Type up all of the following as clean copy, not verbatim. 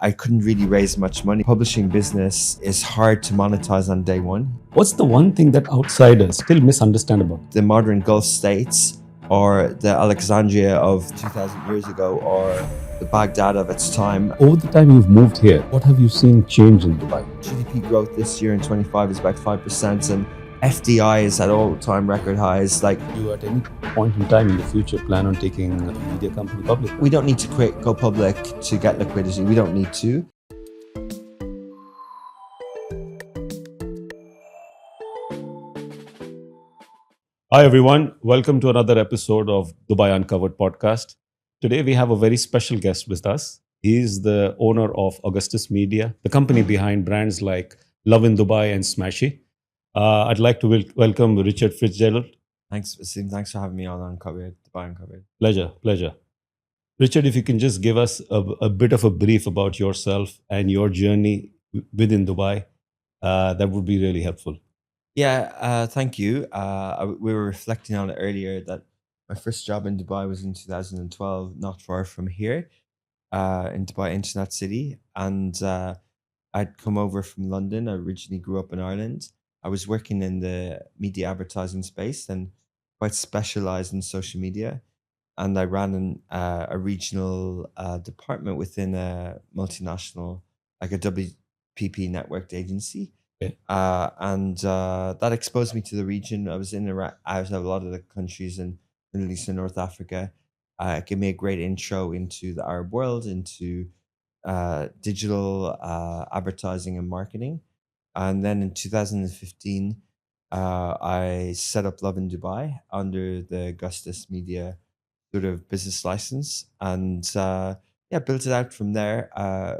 I couldn't really raise much money. Publishing business is hard to monetize on day one. What's the one thing that outsiders still misunderstand about? The modern Gulf states, or the Alexandria of 2,000 years ago, or the Baghdad of its time. Over the time you've moved here, what have you seen change in Dubai? GDP growth this year in 25 is about 5%, and FDI is at all-time record highs. Do you at any point in time in the future plan on taking a media company public? We don't need to go public to get liquidity. We don't need to. Hi everyone, welcome to another episode of Dubai Uncovered podcast. Today we have a very special guest with us. He is the owner of Augustus Media, the company behind brands like Lovin Dubai and Smashy. I'd like to welcome Richard Fitzgerald. Thanks, Wasim. Thanks for having me on Uncovered, Dubai Uncovered. Pleasure. Richard, if you can just give us a bit of a brief about yourself and your journey within Dubai, that would be really helpful. Yeah, thank you. We were reflecting on it earlier that my first job in Dubai was in 2012, not far from here, in Dubai Internet City. And I'd come over from London. I originally grew up in Ireland. I was working in the media advertising space and quite specialized in social media. And I ran a regional department within a multinational, like a WPP networked agency. Okay. And that exposed me to the region. I was out of a lot of the countries in Middle East and North Africa. It gave me a great intro into the Arab world, into digital advertising and marketing. And then in 2015, I set up Lovin Dubai under the Augustus Media sort of business license, and yeah, built it out from there.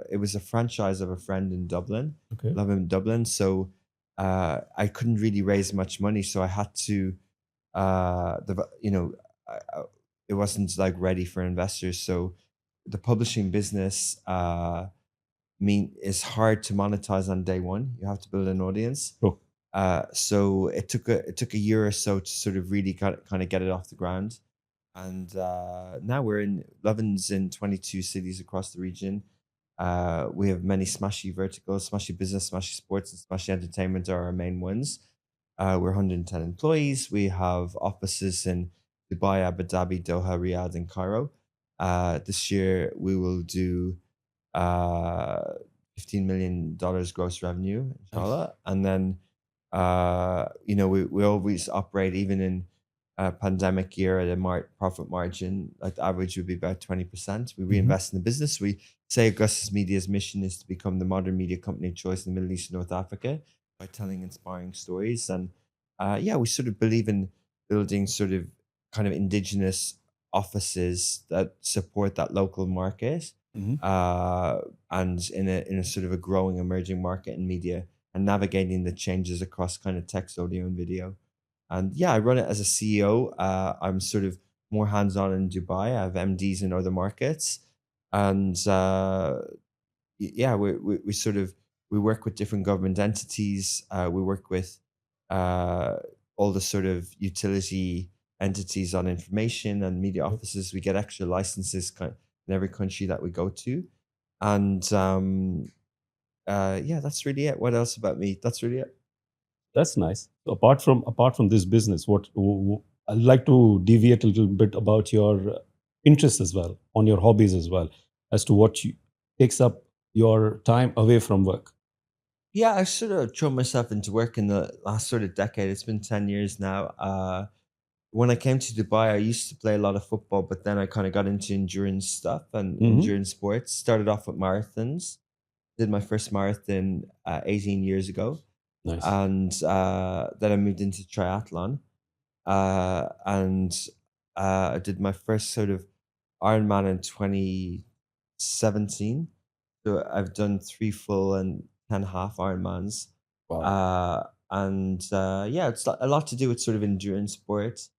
It was a franchise of a friend in Dublin, Okay. Lovin Dublin. So I couldn't really raise much money, so I had to, it wasn't like ready for investors. So the publishing business is hard to monetize on day one. You have to build an audience. Sure. So it took a year or so to sort of really kind of get it off the ground. And now Lovin's in 22 cities across the region. We have many Smashy verticals: Smashy Business, Smashy Sports, and Smashy Entertainment are our main ones. We're 110 employees. We have offices in Dubai, Abu Dhabi, Doha, Riyadh, and Cairo. This year we will do $15 million gross revenue, inshallah. And then, we always operate, even in a pandemic year, at a profit margin. Like the average would be about 20%. We reinvest in the business. We say Augustus Media's mission is to become the modern media company of choice in the Middle East and North Africa by telling inspiring stories. And yeah, we sort of believe in building sort of kind of indigenous offices that support that local market, and in a sort of a growing emerging market in media, and navigating the changes across kind of text, audio, and video. And yeah, I run it as a CEO. I'm sort of more hands-on in Dubai. I have MDs in other markets, and yeah, we sort of we work with different government entities. We work with all the sort of utility entities on information and media offices. We get extra licenses in every country that we go to, and yeah, that's really it. What else about me? That's really it. That's nice. So apart from this business, I'd like to deviate a little bit about your interests as well, on your hobbies as well, as to what takes up your time away from work. Yeah, I sort of thrown myself into work in the last sort of decade. It's been 10 years now. When I came to Dubai, I used to play a lot of football, but then I kind of got into endurance stuff and endurance sports. Started off with marathons. Did my first marathon 18 years ago. Nice. And then I moved into triathlon. And I did my first sort of Ironman in 2017. So I've done 3 full and 10 half Ironmans. Wow. And yeah, it's a lot to do with sort of endurance sports,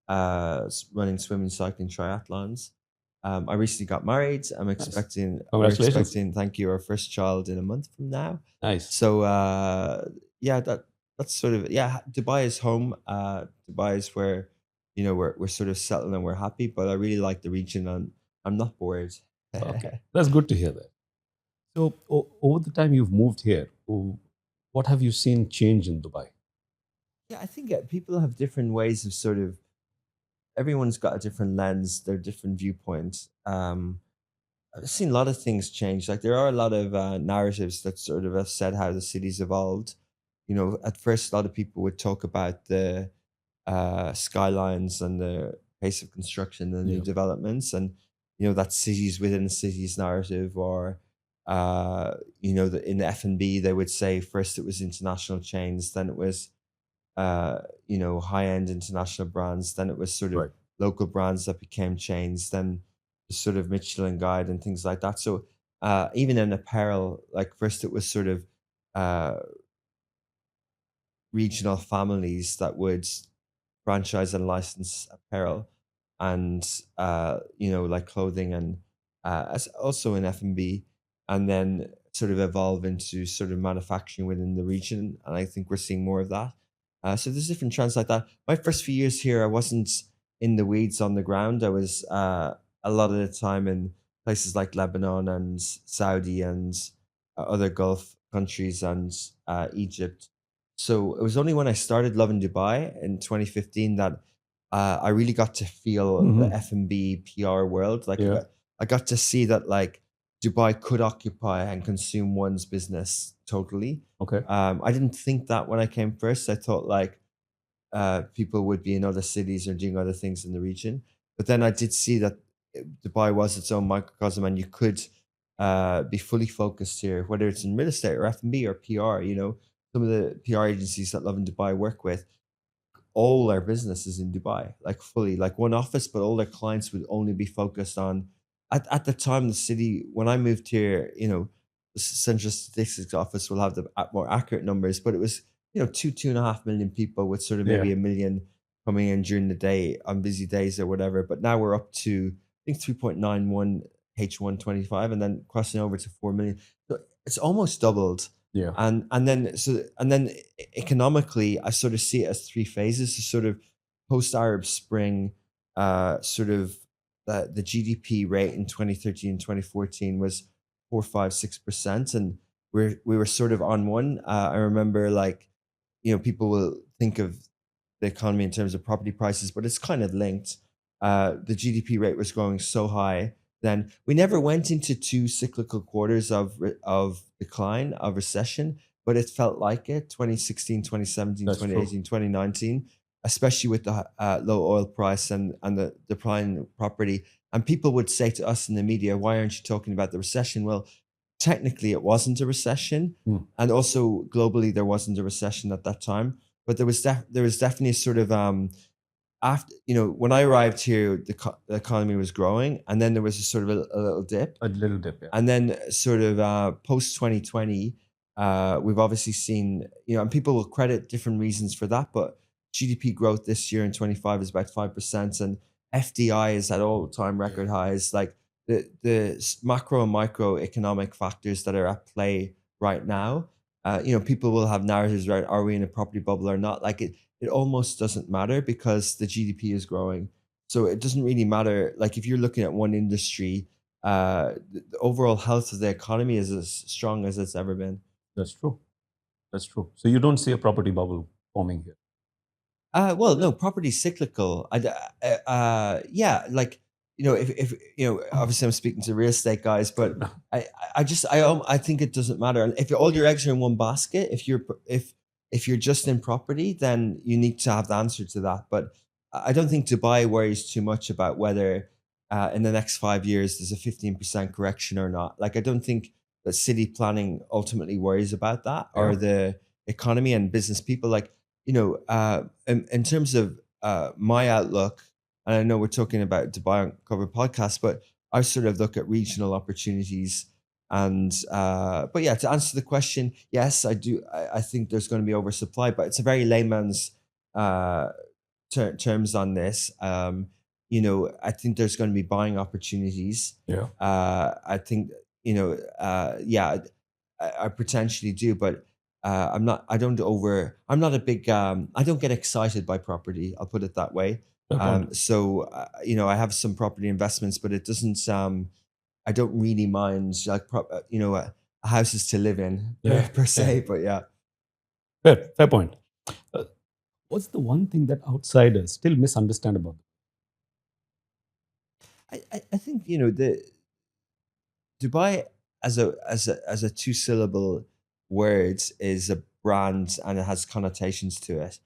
running, swimming, cycling, triathlons. I recently got married. I'm expecting, we're Congratulations. expecting, thank you, our first child in a month from now. Nice. So yeah, that's sort of, yeah. Dubai is home. Dubai is where we're sort of settled and we're happy. But I really like the region, and I'm not bored. Okay. That's good to hear that. So over the time you've moved here, what have you seen change in Dubai? Yeah, I think people have different ways of sort of, everyone's got a different lens, their different viewpoints. I've seen a lot of things change. Like there are a lot of narratives that sort of have said how the city's evolved. At first, a lot of people would talk about the skylines and the pace of construction and new Yeah. developments, and that cities within cities narrative, or in the F&B they would say first it was international chains, then it was high end international brands, then it was sort of Right. local brands that became chains, then the sort of Michelin Guide and things like that. So even in apparel, like first it was sort of uh, regional families that would franchise and license apparel, and like clothing, and as also in F&B, and then sort of evolve into sort of manufacturing within the region, and I think we're seeing more of that. So there's different trends like that. My first few years here, I wasn't in the weeds on the ground. I was a lot of the time in places like Lebanon and Saudi and other Gulf countries and Egypt. So it was only when I started Lovin Dubai in 2015 that I really got to feel the Hmm. F&B PR world. Like Yeah. I got to see that like Dubai could occupy and consume one's business totally. Okay. I didn't think that when I came first. I thought like people would be in other cities or doing other things in the region. But then I did see that Dubai was its own microcosm, and you could be fully focused here, whether it's in real estate or F&B or PR. Some of the PR agencies that Love in Dubai work with, all their businesses in Dubai, like fully, like one office, but all their clients would only be focused on. At the time, the city, when I moved here, the Central Statistics Office will have the more accurate numbers, but it was, 2.5 million people with sort of Yeah. maybe a million coming in during the day on busy days or whatever. But now we're up to, I think, 3.91 H125, and then crossing over to 4 million. So it's almost doubled, Yeah. and then economically, I sort of see it as three phases. So sort of post Arab Spring, sort of the GDP rate in 2013 and 2014 was 4, 5, 6%, and we were sort of on one. I remember, like, people will think of the economy in terms of property prices, but it's kind of linked. The GDP rate was growing so high. Then we never went into two cyclical quarters of decline, of recession, but it felt like it 2016, 2017, That's true. 2018, 2019, especially with the low oil price and the decline in property. And people would say to us in the media, why aren't you talking about the recession? Well, technically, it wasn't a recession. Mm. And also globally, there wasn't a recession at that time, but there was definitely a sort of after, when I arrived here, the economy was growing, and then there was a sort of a little dip, A little dip. Yeah. and then sort of post 2020, we've obviously seen, and people will credit different reasons for that, but GDP growth this year in 25 is about 5%, and FDI is at all time Yeah. record highs. Like the macro and micro economic factors that are at play right now. People will have narratives, right? Are we in a property bubble or not? Like it almost doesn't matter because the GDP is growing. So it doesn't really matter. Like if you're looking at one industry, the overall health of the economy is as strong as it's ever been. That's true. That's true. So you don't see a property bubble forming here. Well, no, property's cyclical. Yeah, like if obviously I'm speaking to real estate guys, but I think it doesn't matter. And if all your eggs are in one basket, if you're just in property, then you need to have the answer to that. But I don't think Dubai worries too much about whether in the next 5 years there's a 15% correction or not. Like I don't think that city planning ultimately worries about that, Yeah. or the economy and business people. Like in terms of my outlook, and I know we're talking about Dubai on Cover podcast, but I sort of look at regional opportunities. And but yeah, to answer the question, yes, I do. I think there's going to be oversupply, but it's a very layman's uh, terms on this. I think there's going to be buying opportunities. Yeah. I think yeah, I potentially do, but I'm not. I don't over. I'm not a big. I don't get excited by property. I'll put it that way. Fair point. So I have some property investments, but it doesn't. I don't really mind. Like, houses to live in Yeah, per yeah. se. But yeah, Fair point. Uh, what's the one thing that outsiders still misunderstand about? I think the Dubai as a two syllable word is a brand and it has connotations to it.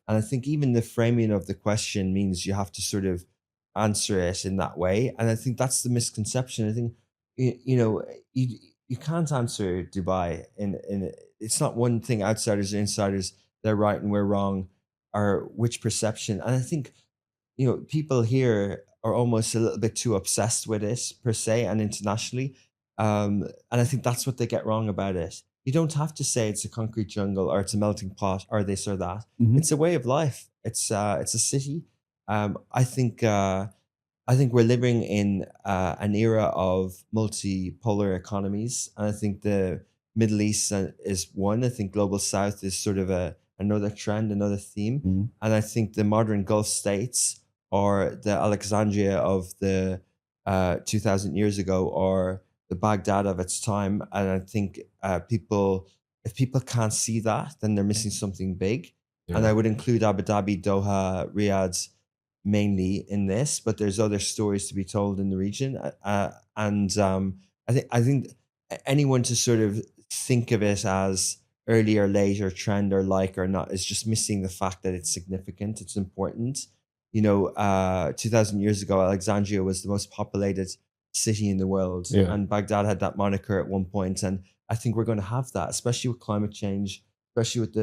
And I think even the framing of the question means you have to sort of answer it in that way. And I think that's the misconception. I think you you can't answer Dubai in it's not one thing outsiders or insiders, they're right and we're wrong, or which perception. And I think people here are almost a little bit too obsessed with it per se and internationally. And I think that's what they get wrong about it. You don't have to say it's a concrete jungle or it's a melting pot or this or that. Mhm. It's a way of life. It's a city. I think we're living in an era of multipolar economies, and I think the Middle East is one. I think Global South is sort of another trend, another theme, Mhm. and I think the modern Gulf states or the Alexandria of the 2,000 years ago or the Baghdad of its time. And I think if people can't see that, then they're missing something big. And Yeah. I would include Abu Dhabi, Doha, Riyadh mainly in this, but there's other stories to be told in the region. And I think anyone to sort of think of it as early or late or trend or like or not is just missing the fact that it's significant, it's important. 2,000 years ago, Alexandria was the most populated city in the world, Yeah. and Baghdad had that moniker at one point. And I think we're going to have that, especially with climate change, especially with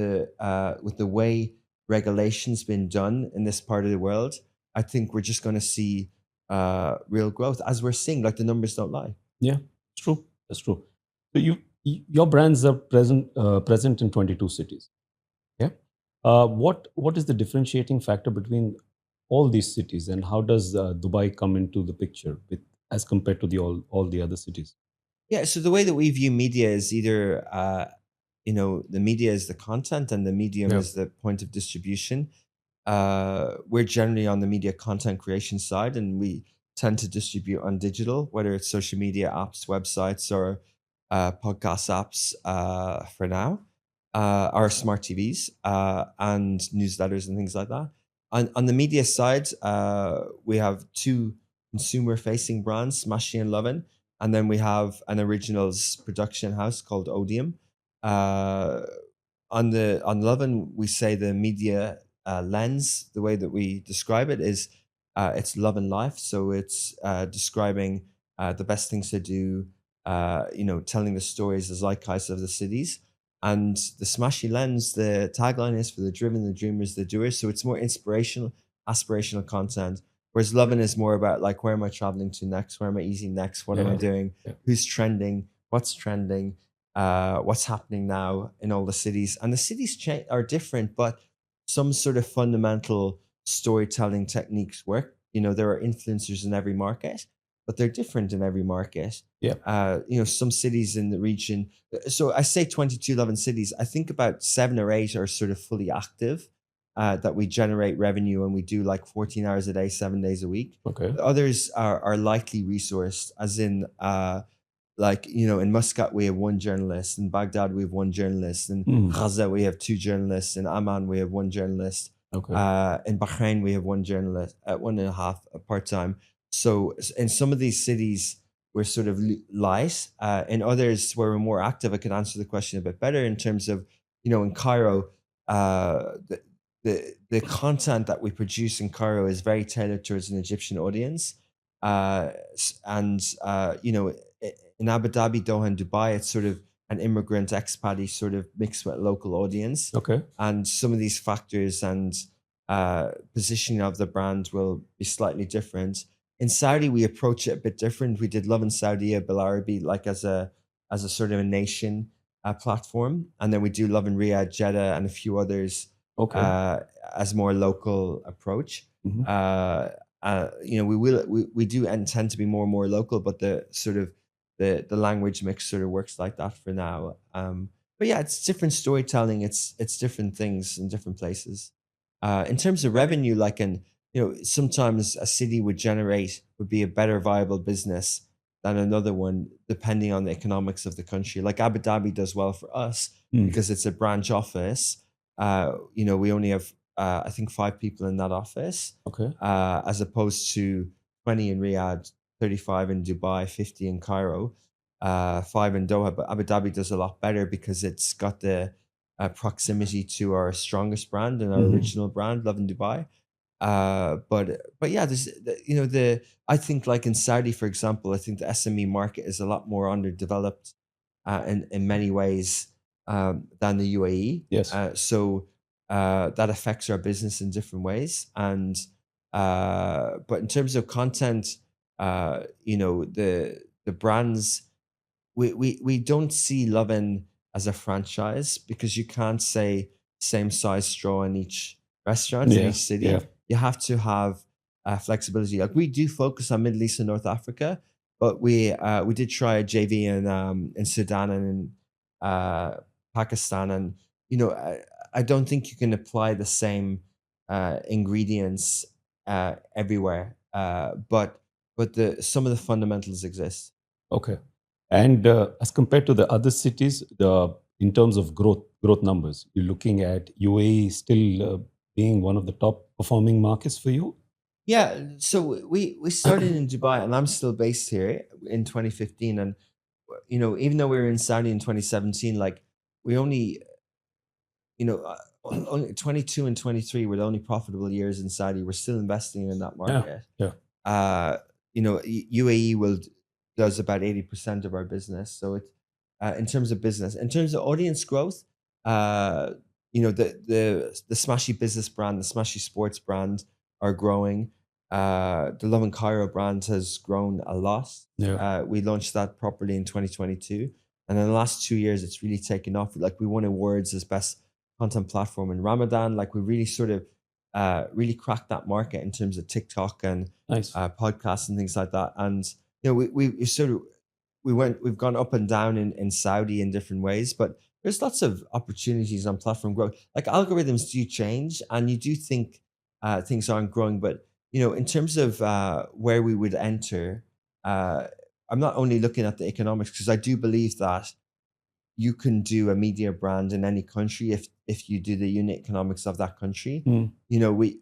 the way regulations been done in this part of the world. I think we're just going to see real growth as we're seeing. Like the numbers don't lie. Yeah. It's true. That's true. So your brands are present in 22 cities. Yeah. What is the differentiating factor between all these cities, and how does Dubai come into the picture with as compared to the all the other cities? Yeah. So the way that we view media is either the media is the content and the medium Yeah. is the point of distribution. We're generally on the media content creation side, and we tend to distribute on digital, whether it's social media apps, websites, or podcast apps for now, or smart TVs and newsletters and things like that. On the media side, we have two consumer-facing brands, Smashy and Lovin, and then we have an originals production house called Odium. Uh, on Lovin, we say the media lens, the way that we describe it is it's love and life. So it's describing the best things to do, telling the stories, the zeitgeist of the cities. And the Smashy lens, the tagline is for the driven, the dreamers, the doers. So it's more inspirational, aspirational content. Whereas Lovin is more about like, where am I traveling to next? Where am I eating next? What am I Yeah. doing? Yeah. Who's trending? What's trending? What's happening now in all the cities. And the cities are different, but some sort of fundamental storytelling techniques work. There are influencers in every market, but they're different in every market. Yeah. Some cities in the region. So I say 22 11 cities. I think about 7 or 8 are sort of fully active, that we generate revenue and we do like 14 hours a day, 7 days a week. Okay. The others are lightly resourced, as in like in Muscat we have one journalist, in Baghdad we have one journalist, in Mm. Gaza we have two journalists, in Amman we have one journalist, Okay. in Bahrain we have one journalist, one and a half part-time. So in some of these cities we're sort of light, in others where we're more active. I could answer the question a bit better in terms of in Cairo, the content that we produce in Cairo is very tailored towards an Egyptian audience, and in Abu Dhabi, Doha, and Dubai, it's sort of an immigrant expat sort of mixed with local audience. Okay. And some of these factors and positioning of the brand will be slightly different. In Saudi, we approach it a bit different. We did Love in Saudi Bilarabi like as a sort of a nation platform, and then we do Love in Riyadh, Jeddah, and a few others Okay. uh, as more local approach. Mhm. We do intend to be more and more local, but the sort of the language mix sort of works like that for now. But yeah, it's different storytelling. It's different things in different places. In terms of revenue, like sometimes a city would be a better viable business than another one, depending on the economics of the country. Like Abu Dhabi does well for us Mm. because it's a branch office. We only have I think 5 people in that office, Okay. as opposed to 20 in Riyadh, 35 in Dubai, 50 in Cairo, 5 in Doha. But Abu Dhabi does a lot better because it's got the proximity to our strongest brand and our Mhm. original brand, Lovin Dubai. But yeah, the I think like in Saudi, for example, I think the SME market is a lot more underdeveloped in many ways than the UAE. Yes. That affects our business in different ways. But in terms of content, the brands we don't see Lovin as a franchise because you can't say same size straw in each restaurant in Yeah. each Yeah. city. You have to have flexibility. Like we do focus on Middle East and North Africa, but we did try a JV in Sudan and in Pakistan, and I don't think you can apply the same ingredients everywhere. But the some of the fundamentals exist. Okay. And as compared to the other cities, in terms of growth numbers, you're looking at UAE still being one of the top performing markets for you. Yeah, so we started in Dubai, and I'm still based here in 2015. And even though we were in Saudi in 2017, like we only, only 22 and 23 were the only profitable years in Saudi. We're still investing in that Yeah. market. Yeah. UAE does about 80% of our business. So it's in terms of business, in terms of audience growth, the Smashy business brand, the Smashy sports brand are growing. The Love and Cairo brand has grown a lot. Yeah. We launched that properly in 2022, and in the last 2 years, it's really taken off. Like we won awards as best content platform in Ramadan. Like we really sort of really cracked that market in terms of TikTok and Nice. podcasts and things like that. And we sort of we've gone up and down in Saudi in different ways, but there's lots of opportunities on platform growth. Like algorithms do change, and you do think things aren't growing, but in terms of where we would enter, uh, I'm not only looking at the economics because I do believe that you can do a media brand in any country if you do the unit economics of that country. Mm. You know, we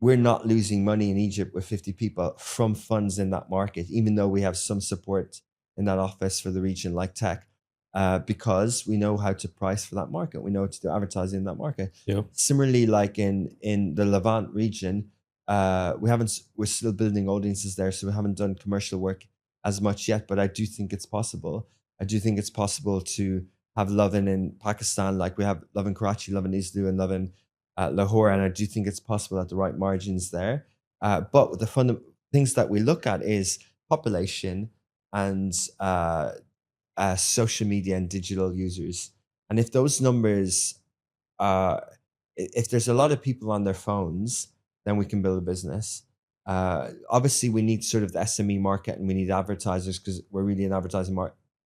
we're not losing money in Egypt with 50 people from funds in that market, even though we have some support in that office for the region like tech, because we know how to price for that market. We know how to do advertising in that market. Yeah. Similarly, like in the Levant region, we're still building audiences there, so we haven't done commercial work as much yet, but I do think it's possible. I do think it's possible to have Lovin in Pakistan, like we have Lovin Karachi, Lovin Islu, and Lovin Lahore, and I do think it's possible at the right margins there. But the things that we look at is population and social media and digital users. And if those numbers, uh, if there's a lot of people on their phones, then we can build a business. Obviously, we need sort of the SME market and we need advertisers because we're really an advertising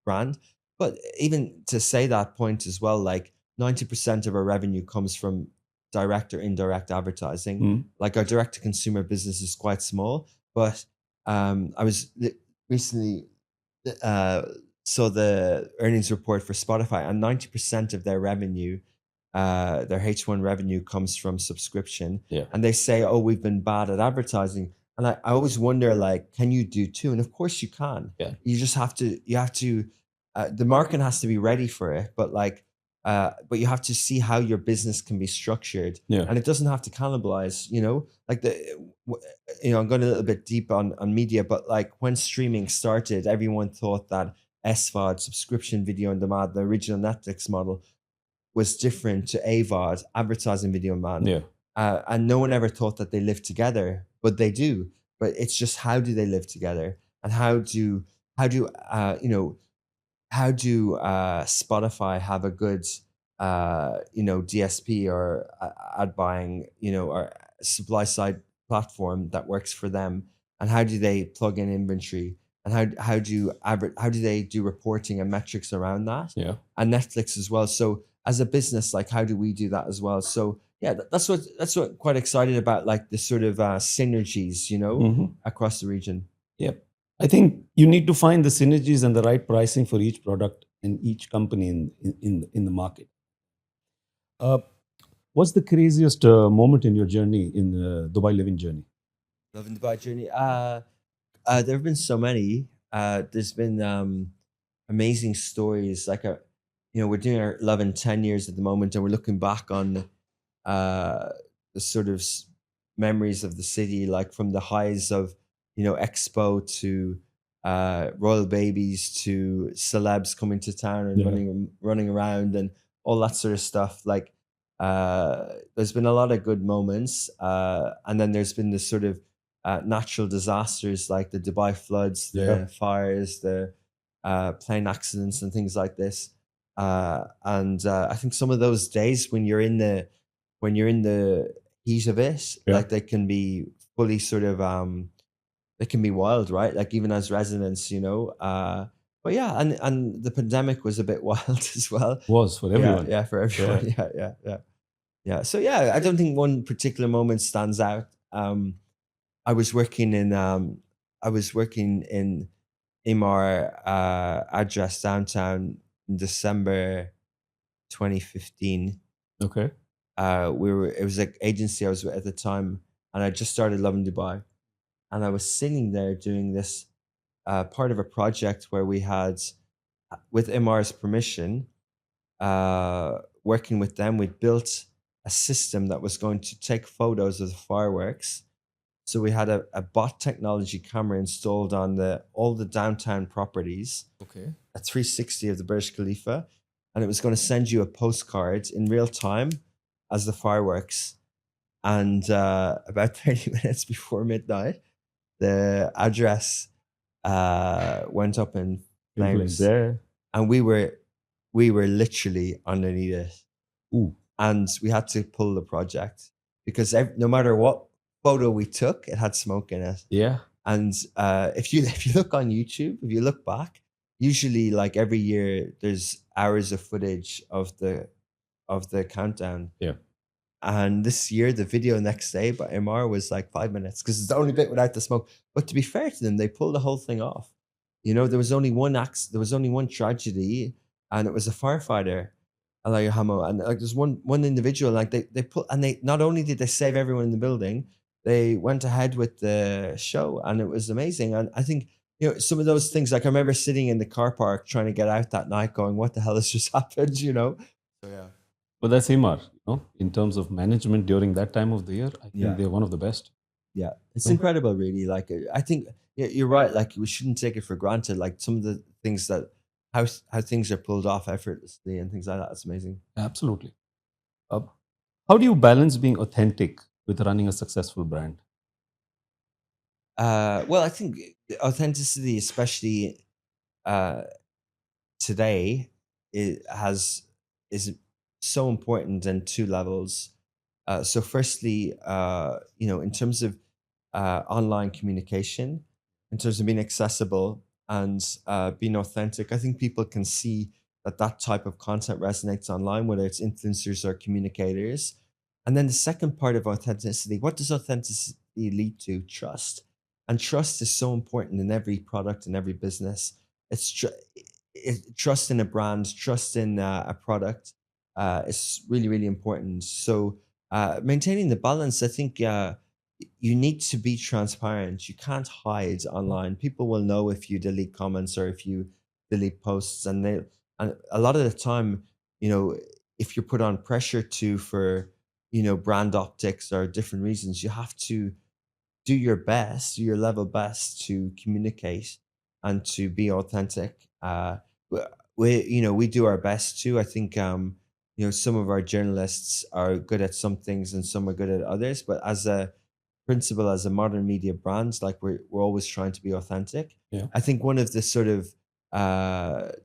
brand. But even to say that point as well, like 90% of our revenue comes from direct or indirect advertising. Mm. Like our direct to consumer business is quite small, but I was recently uh, saw the earnings report for Spotify, and 90% of their revenue, their H1 revenue, comes from subscription. Yeah. And they say, "Oh, we've been bad at advertising." And I always wonder, like, can you do too? And of course you can. Yeah. You just have to. You have to. The market has to be ready for it, but but you have to see how your business can be structured, Yeah. and it doesn't have to cannibalize. Like I'm going a little bit deep on media, but like when streaming started, everyone thought that SVOD, subscription video on demand, the original Netflix model, was different to AVOD, advertising video on demand. Yeah. And no one ever thought that they lived together, but they do. But it's just how do they live together, and how do Spotify have a good DSP or ad buying or supply side platform that works for them, and how do they plug in inventory, and how do they do reporting and metrics around that, Yeah. and Netflix as well. So as a business, like how do we do that as well? So yeah, that's what quite excited about, like the sort of synergies, Mhm. across the region. Yep. I think you need to find the synergies and the right pricing for each product in each company in the market. Uh, what's the craziest moment in your journey in the Dubai living journey? Loving Dubai journey. There have been so many. There's been amazing stories. We're doing our 11, 10 years at the moment, and we're looking back on uh, the sort of memories of the city, like from the highs of, Expo to royal babies to celebs coming to town and Yeah. running around and all that sort of stuff. Like, there's been a lot of good moments, and then there's been this sort of natural disasters like the Dubai floods, Yeah. the fires, the plane accidents, and things like this. And I think some of those days when you're in the heat of it, Yeah. like they can be fully sort of they can be wild, right? Like even as residents, but yeah, and the pandemic was a bit wild as well. Was for Yeah, everyone. yeah, for everyone. Yeah. Yeah, yeah, yeah. Yeah. So yeah, I don't think one particular moment stands out. I was working in Imar address downtown in December 2015. Okay. It was like agency I was with at the time, and I just started Lovin Dubai, and I was sitting there doing this part of a project where we had, with Imar's permission, working with them, we built a system that was going to take photos of the fireworks. So we had a bot technology camera installed on all the downtown properties, Okay. a 360 of the Burj Khalifa, and it was going to send you a postcard in real time as the fireworks. And about 30 minutes before midnight, the address went up in Influence flames, there. and we were literally underneath it, Ooh. and we had to pull the project because no matter what photo we took, it had smoke in it. Yeah. And if you look on YouTube, if you look back, usually like every year there's hours of footage of the countdown. Yeah. And this year, the video next day by MR was like 5 minutes because it's the only bit without the smoke. But to be fair to them, they pulled the whole thing off. There was only one there was only one tragedy, and it was a firefighter, Allah Yarhamo. And like there's one individual, like they put, and they not only did they save everyone in the building, they went ahead with the show, and it was amazing. And I think some of those things, like I remember sitting in the car park trying to get out that night, going, "What the hell has just happened?" So yeah. But that's Himar, in terms of management during that time of the year, I think Yeah. they're one of the best. Yeah, it's Yeah. incredible, really. Like, I think you're right. Like, we shouldn't take it for granted. Like, some of the things how things are pulled off effortlessly and things like that. It's amazing. Absolutely. Uh, how do you balance being authentic with running a successful brand? Well, I think authenticity, especially uh, today, it is so important in two levels. So, firstly, in terms of online communication, in terms of being accessible and being authentic, I think people can see that type of content resonates online, whether it's influencers or communicators. And then the second part of authenticity, what does authenticity lead to? Trust. And trust is so important in every product and every business. Trust in a brand, trust in a product is really, really important. So maintaining the balance, I think you need to be transparent. You can't hide online. People will know if you delete comments or if you delete posts, and a lot of the time, if you're put on pressure for brand optics or different reasons, you have to do your best, do your level best to communicate and to be authentic. W- we do our best too. I think some of our journalists are good at some things and some are good at others. But as a principle, as a modern media brand, like we're always trying to be authentic. Yeah. I think one of the sort of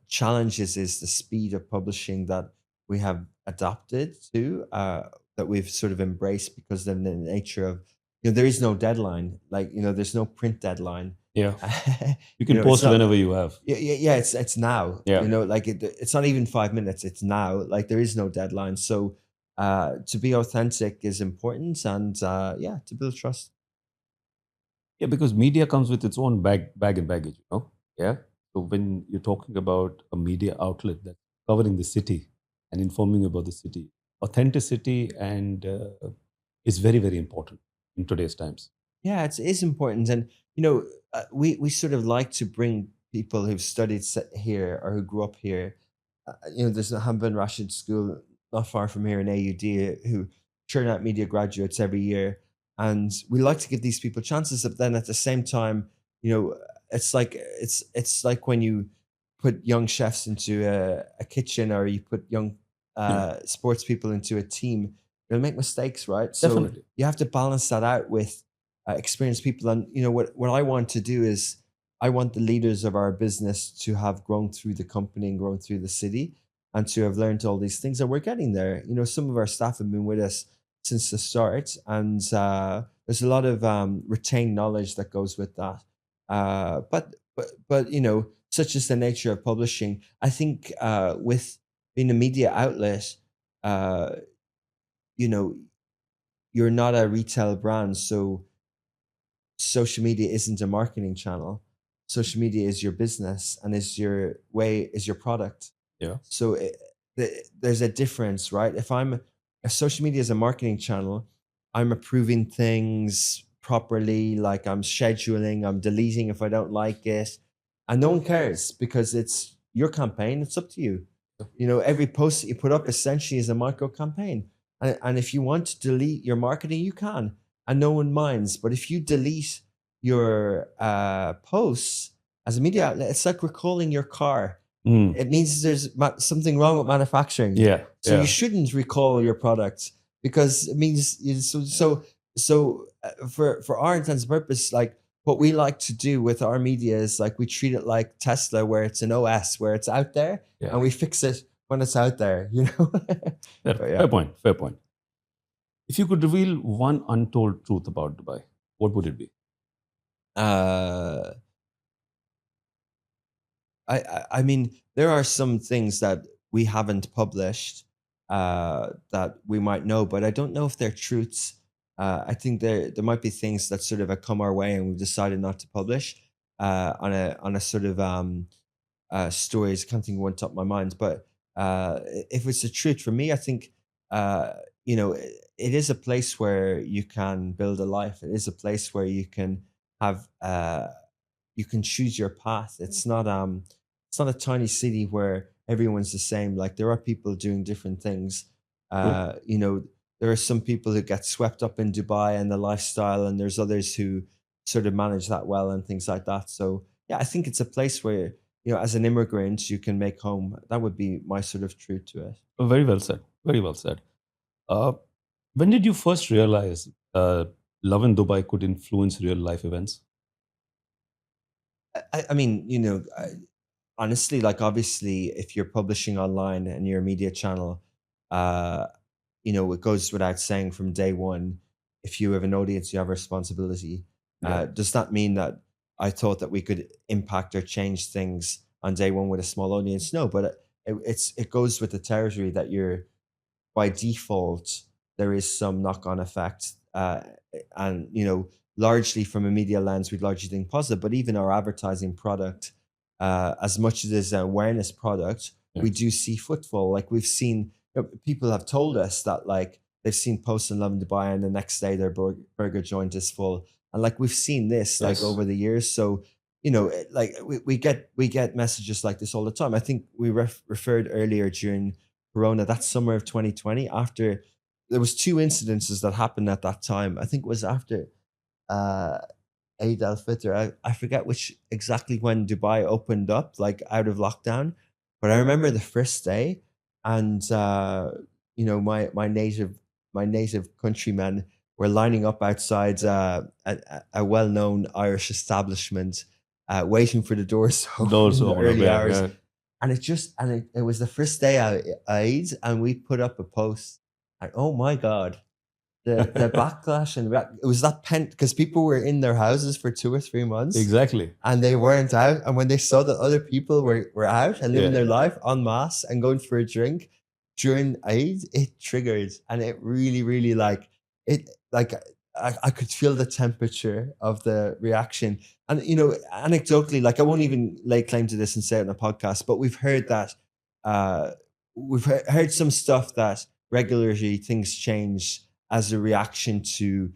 challenges is the speed of publishing that we have adapted to, that we've sort of embraced because of the nature of there is no deadline. Like, there's no print deadline. Yeah. You You can know, it's post not, whenever you have. yeah, it's now. Yeah. Like it's not even 5 minutes. It's now. Like there is no deadline. So to be authentic is important, and yeah, to build trust. Yeah, because media comes with its own bag and baggage, you know. Yeah. So when you're talking about a media outlet that's covering the city and informing about the city, authenticity and is very, very important in today's times. Yeah, it's important, and we sort of like to bring people who've studied here or who grew up here. There's a Hamban Rashid School not far from here in AUD who churn out media graduates every year, and we like to give these people chances. But then at the same time, it's like when you put young chefs into a kitchen, or you put young Yeah, sports people into a team. They'll make mistakes, right? So definitely. you have to balance that out with experienced people. And what I want to do is I want the leaders of our business to have grown through the company and grown through the city, and to have learned all these things. And we're getting there. Some of our staff have been with us since the start, and there's a lot of retained knowledge that goes with that. But such is the nature of publishing. I think with being a media outlet, uh, you know, you're not a retail brand, so social media isn't a marketing channel. Social media is your business, and is your product. Yeah. So there's a difference, right? If social media is a marketing channel, I'm approving things properly, like I'm scheduling, I'm deleting if I don't like it, and no one cares because it's your campaign. It's up to you. Every post that you put up essentially is a micro campaign, and if you want to delete your marketing, you can, and no one minds. But if you delete your posts as a media outlet, it's like recalling your car. Mm. It means there's something wrong with manufacturing. Yeah. So you Yeah. shouldn't recall your product, because it means for our intents and purpose, like what we like to do with our media is like we treat it like Tesla, where it's an OS, where it's out there, Yeah. and we fix it when it's out there. But yeah. Fair point. Fair point. If you could reveal one untold truth about Dubai, what would it be? Uh, I mean, there are some things that we haven't published that we might know, but I don't know if they're truths. I think there might be things that sort of have come our way, and we've decided not to publish on a sort of stories. I can't think of one top of my mind, but if it's the truth for me, I think it is a place where you can build a life. It is a place where have you can choose your path. It's not a tiny city where everyone's the same. Like, there are people doing different things. True. There are some people who get swept up in Dubai and the lifestyle, and there's others who sort of manage that well and things like that. So yeah, I think it's a place where, as an immigrant, you can make home. That would be my sort of truth to it. Very well said. Very well said. Uh, when did you first realize Lovin Dubai could influence real life events? I mean, honestly, like, obviously, if you're publishing online and you're a media channel, uh, it goes without saying from day one, if you have an audience, you have a responsibility. Yeah. Does that mean that I thought that we could impact or change things on day one with a small audience? No, but it goes with the territory that you're, by default, there is some knock-on effect. And largely from a media lens, we'd largely think positive, but even our advertising product, as much as it is an awareness product, Yeah. we do see footfall. Like, we've seen, people have told us that, like, they've seen posts in Lovin Dubai, and the next day their burger joint is full. And like, we've seen this like Yes. over the years. So, like, we get messages like this all the time. I think we referred earlier during Corona, that summer of 2020, after there was two incidences that happened at that time. I think it was after uh Eid al-Fitr. I forget which exactly, when Dubai opened up, like, out of lockdown. But I remember the first day, and my native countrymen were lining up outside a well-known Irish establishment, waiting for the doors to open Those in who the own it, early yeah, hours. yeah. And it was the first day I Eid, and we put up a post, and oh my God, the backlash, and it was that pent, because people were in their houses for 2 or 3 months, Exactly. and they weren't out. And when they saw that other people were out and living Yeah. their life en masse and going for a drink, during Eid, it triggered, and it really, really like it. Like I could feel the temperature of the reaction, and anecdotally, like I won't even lay claim to this and say it on a podcast, but we've heard that uh, heard some stuff that regularly things change as a reaction to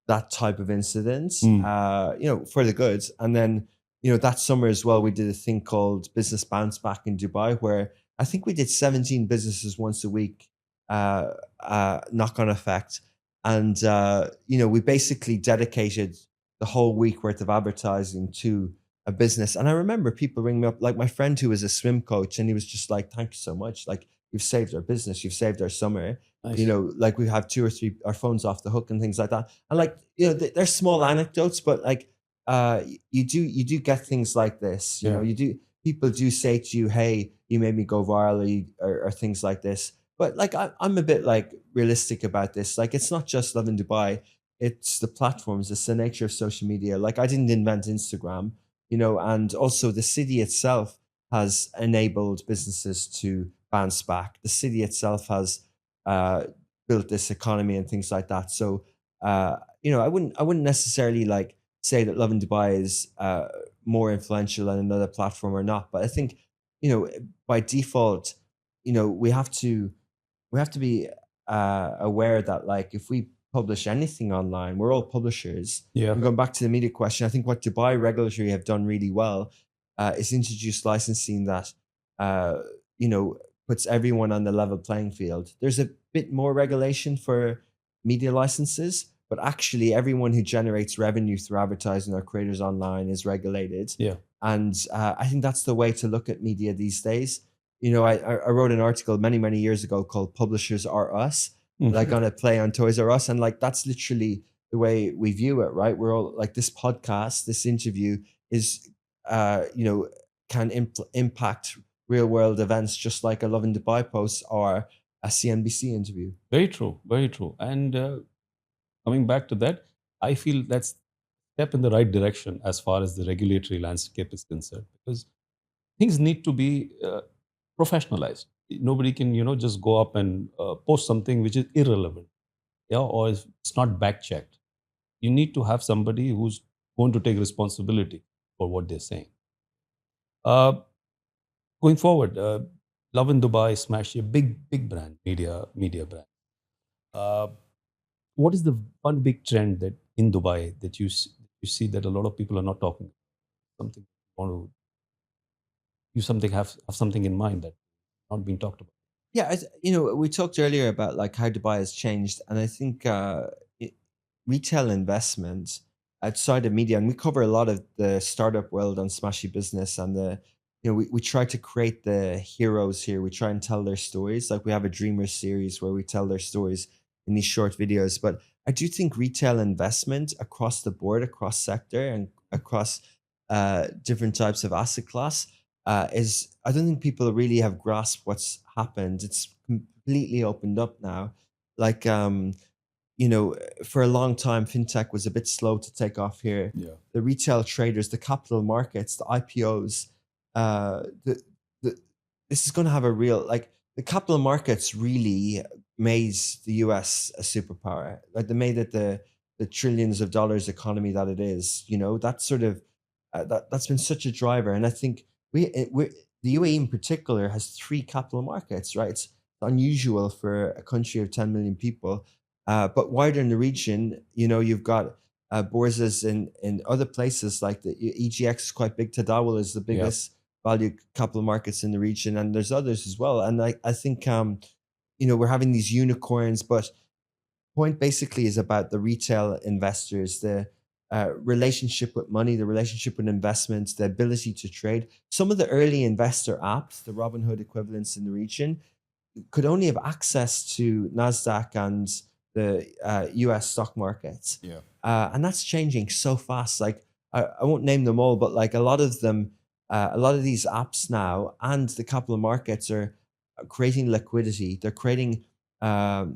that type of incident, Mm. for the good. And then, that summer as well, we did a thing called Business Bounce Back in Dubai, where I think we did 17 businesses once a week, knock on effect. And, we basically dedicated the whole week worth of advertising to a business. And I remember people ringing me up, like my friend who was a swim coach, and he was just like, thank you so much. Like, you've saved our business, you've saved our summer. Nice. Like we have two or three, our phones off the hook and things like that. And like, they're small anecdotes, but like, you do get things like this, Yeah. people do say to you, hey, you made me go viral, or things like this. But like, I'm a bit like realistic about this. Like, it's not just Lovin Dubai. It's the platforms. It's the nature of social media. Like, I didn't invent Instagram, and also the city itself has enabled businesses to bounce back. The city itself has uh, built this economy and things like that. So, I wouldn't necessarily like say that Lovin Dubai is more influential than another platform or not. But I think, by default, we have to be aware that, like, if we publish anything online, we're all publishers. Yeah. And going back to the media question, I think what Dubai regulatory have done really well is introduce licensing that uh, you know puts everyone on the level playing field. There's a bit more regulation for media licenses, but actually everyone who generates revenue through advertising or creators online is regulated. Yeah. And I think that's the way to look at media these days. I wrote an article many, many years ago called Publishers Are Us, like on a play on Toys R Us. And like, that's literally the way we view it, right? We're all like, this podcast, this interview is, can impact real world events, just like a Love in Dubai post or a CNBC interview. Very true. Very true. And coming back to that, I feel that's step in the right direction as far as the regulatory landscape is concerned, because things need to be professionalized. Nobody can, just go up and post something which is irrelevant, yeah, or it's not back checked. You need to have somebody who's going to take responsibility for what they're saying. Uh, Going forward, Love in Dubai, Smash, a big brand, media brand. Uh, what is the one big trend that in Dubai that you see that a lot of people are not talking about? Something you want to you something have something in mind that not being talked about. Yeah, we talked earlier about like how Dubai has changed, and I think retail investment outside of media, and we cover a lot of the startup world on Smashy Business, and we try to create the heroes here. We try and tell their stories. Like, we have a Dreamers series where we tell their stories in these short videos. But I do think retail investment across the board, across sector, and across different types of asset class is, I don't think people really have grasped what's happened. It's completely opened up now. Like, for a long time, fintech was a bit slow to take off here. Yeah. The retail traders, the capital markets, the IPOs, the this is going to have a real, like, the capital markets really made the US a superpower. Like, they made it the trillions of dollars economy that it is. That's sort of that's been such a driver, and I think we the UAE in particular has three capital markets. Right, it's unusual for a country of 10 million people. But wider in the region, you've got bourses in other places, like the EGX is quite big. Tadawul is the biggest value capital markets in the region, and there's others as well. And I think we're having these unicorns, but point basically is about the retail investors, the relationship with money, the relationship with investments, the ability to trade. Some of the early investor apps, the Robinhood equivalents in the region, could only have access to NASDAQ and the US stock markets. Yeah. And that's changing so fast. Like, I won't name them all, but like a lot of them, a lot of these apps now and the capital markets are creating liquidity. They're creating, they're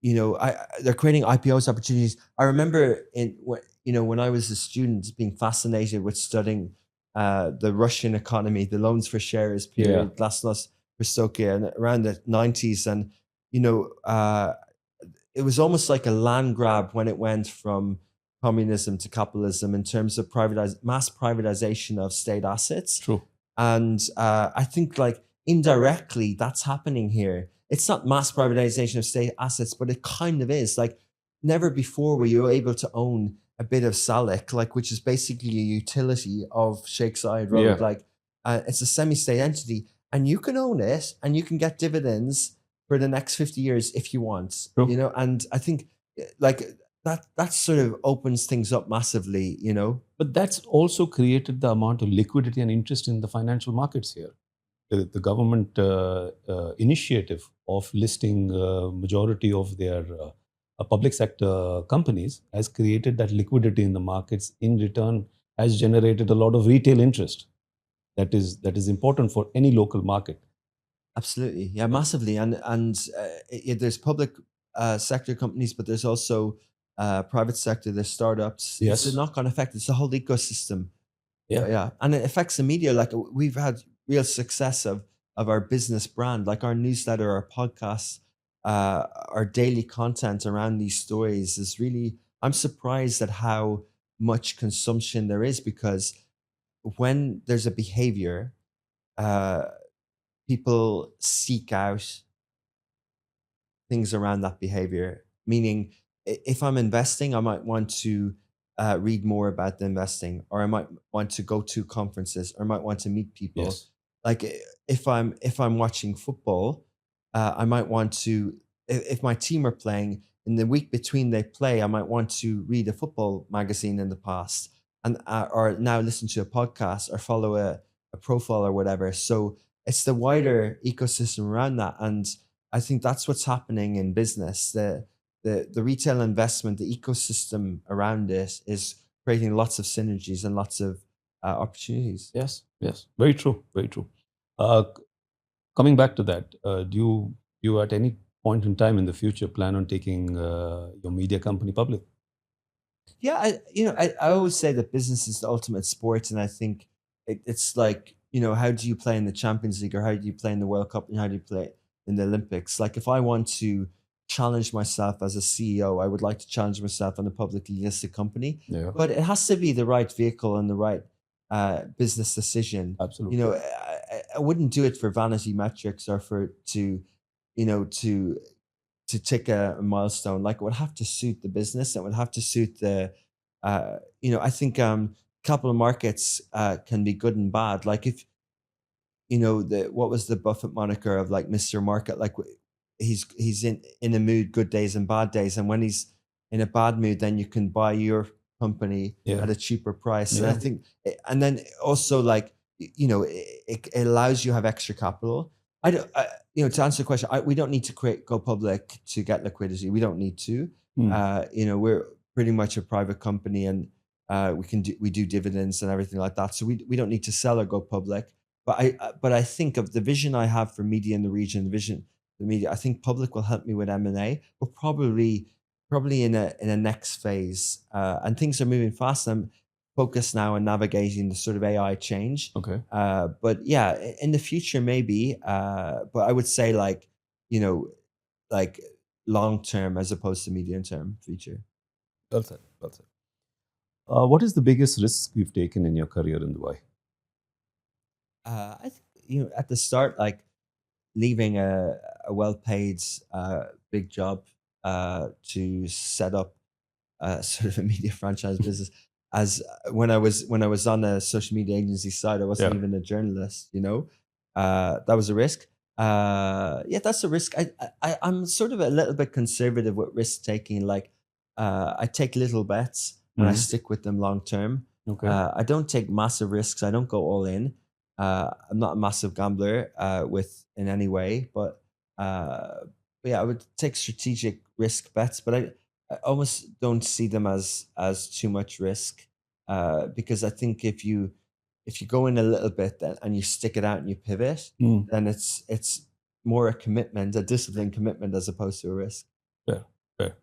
creating IPOs opportunities. I remember when I was a student, being fascinated with studying the Russian economy, the loans for shares period, glasnost. Christokia and around the 90s. And, you know, it was almost like a land grab when it went from communism to capitalism in terms of mass privatization of state assets. True. And I think like indirectly that's happening here. It's not mass privatization of state assets, but it kind of is. Like never before were you able to own a bit of Salek, like which is basically a utility of Sheikh Zayed Road. Yeah. Like it's a semi-state entity, and you can own it, and you can get dividends for the next 50 years if you want. True. You know, and I think like that sort of opens things up massively. You know, But that's also created the amount of liquidity and interest in the financial markets here. The government initiative of listing majority of their public sector companies has created that liquidity in the markets. In return, has generated a lot of retail interest. That is important for any local market. absolutely, yeah, massively, and there's public sector companies, but there's also private sector. There's startups. It's a Yes. knock-on effect. It's a whole ecosystem. Yeah. Yeah, and it affects the media. Like we've had real success of our business brand, like our newsletter, our podcasts, our daily content around these stories is really. I'm surprised at how much consumption there is because when there's a behavior, uh, people seek out things around that behavior. Meaning, if I'm investing, I might want to read more about the investing, or I might want to go to conferences, or I might want to meet people. Yes. Like if I'm watching football, I might want to. If my team are playing in the week between they play, I might want to read a football magazine in the past, and or now listen to a podcast or follow a profile or whatever. So it's the wider ecosystem around that, and I think that's what's happening in business. The retail investment, the ecosystem around it is creating lots of synergies and lots of opportunities. Yes. Yes. Very true. Very true. C- Coming back to that, do you at any point in time in the future plan on taking your media company public? Yeah, I always say that business is the ultimate sport, and I think it's like how do you play in the Champions League or how do you play in the World Cup and how do you play in the Olympics? Like if I want to challenge myself as a CEO, I would like to challenge myself on a publicly listed company, Yeah. but it has to be the right vehicle and the right business decision. Absolutely. I wouldn't do it for vanity metrics or for to you know to tick a milestone. Like it would have to suit the business. It would have to suit I think capital markets can be good and bad. Like if the what was the Buffett moniker of like Mr. Market? Like he's in a mood, good days and bad days, and when he's in a bad mood, then you can buy your company Yeah. at a cheaper price. And I Yeah. think, and then also like it allows you have extra capital. I don't, to answer the question, we don't need to go public to get liquidity. We don't need to. Hmm. We're pretty much a private company, and we do dividends and everything like that. So we don't need to sell or go public. But I think of the vision I have for media in the region, the vision the media. I think public will help me with M&A, but probably in a next phase. And things are moving fast. I'm focused now on navigating the sort of AI change. Okay. But yeah, in the future maybe. But I would say you know like long term as opposed to medium term future. Well said. Well said. What is the biggest risk you've taken in your career in Dubai? I think at the start, like leaving a well-paid big job to set up sort of a media franchise business. As when I was on a social media agency side, I wasn't Yeah. even a journalist. That was a risk. Yeah, that's a risk. I'm sort of a little bit conservative with risk taking. Like, I take little bets and I Mhm. stick with them long term. Okay. I don't take massive risks. I don't go all in. I'm not a massive gambler in any way, but yeah, I would take strategic risk bets, but I almost don't see them as too much risk because I think if you go in a little bit and you stick it out and you pivot, Mm. then it's more a commitment, a disciplined commitment as opposed to a risk. Fair. Fair.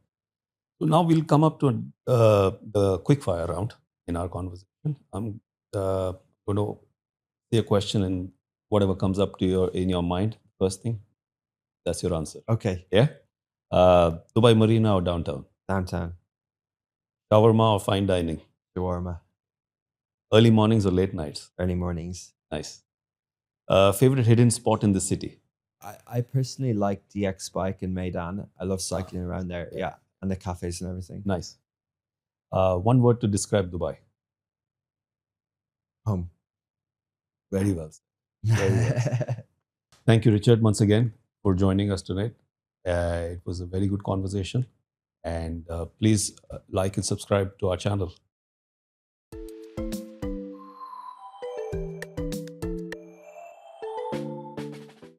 So now we'll come up to the quick fire round in our conversation. I'm going to say a question in whatever comes up to in your mind, first thing, that's your answer. Okay. Yeah. Dubai Marina or downtown? Downtown. Shawarma or fine dining? Shawarma. Early mornings or late nights? Early mornings. Nice. Favorite hidden spot in the city? I personally like DX Bike in Maidan. I love cycling around there. yeah. Yeah. And the cafes and everything. Nice. One word to describe Dubai. Home. Very well. Very well. Thank you, Richard, once again for joining us tonight. It was a very good conversation. And please like and subscribe to our channel.